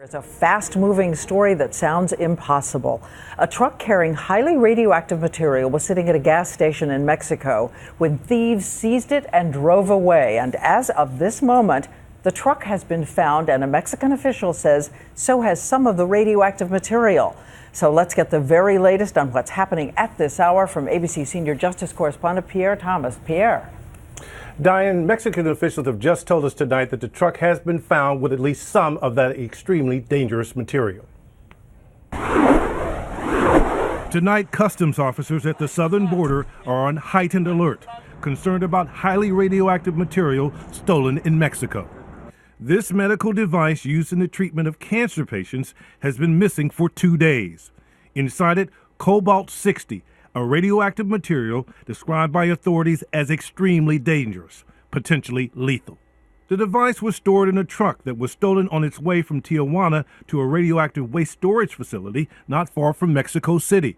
It's a fast-moving story that sounds impossible. A truck carrying highly radioactive material was sitting at a gas station in Mexico when thieves seized it and drove away. And as of this moment, the truck has been found, and a Mexican official says so has some of the radioactive material. So let's get the very latest on what's happening at this hour from ABC Senior Justice Correspondent Pierre Thomas. Pierre. Diane, Mexican officials have just told us tonight that the truck has been found with at least some of that extremely dangerous material. Tonight, customs officers at the southern border are on heightened alert, concerned about highly radioactive material stolen in Mexico. This medical device used in the treatment of cancer patients has been missing for 2 days. Inside it, cobalt-60, a radioactive material described by authorities as extremely dangerous, potentially lethal. The device was stored in a truck that was stolen on its way from Tijuana to a radioactive waste storage facility not far from Mexico City.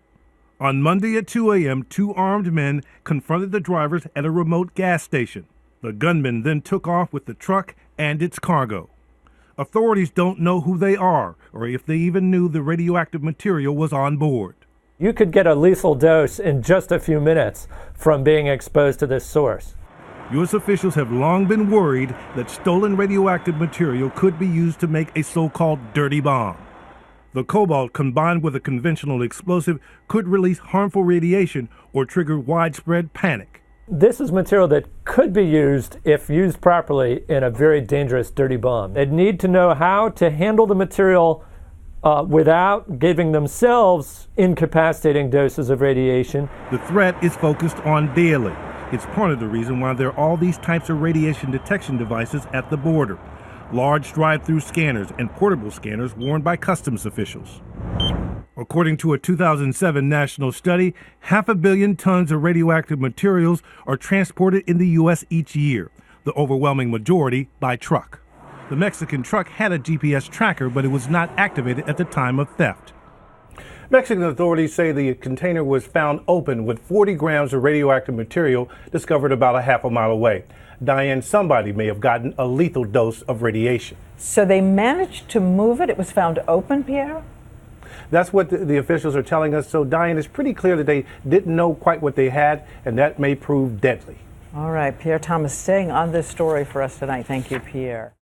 On Monday at 2 a.m., 2 armed men confronted the drivers at a remote gas station. The gunmen then took off with the truck and its cargo. Authorities don't know who they are or if they even knew the radioactive material was on board. You could get a lethal dose in just a few minutes from being exposed to this source. U.S. officials have long been worried that stolen radioactive material could be used to make a so-called dirty bomb. The cobalt, combined with a conventional explosive, could release harmful radiation or trigger widespread panic. This is material that could be used, if used properly, in a very dangerous dirty bomb. They'd need to know how to handle the material without giving themselves incapacitating doses of radiation. The threat is focused on daily. It's part of the reason why there are all these types of radiation detection devices at the border. Large drive-through scanners and portable scanners worn by customs officials. According to a 2007 national study, 500 million tons of radioactive materials are transported in the U.S. each year, the overwhelming majority by truck. The Mexican truck had a GPS tracker, but it was not activated at the time of theft. Mexican authorities say the container was found open with 40 grams of radioactive material discovered about a half a mile away. Diane, somebody may have gotten a lethal dose of radiation. So they managed to move it? It was found open, Pierre? That's what the officials are telling us. So, Diane, it's pretty clear that they didn't know quite what they had, and that may prove deadly. All right, Pierre Thomas staying on this story for us tonight. Thank you, Pierre.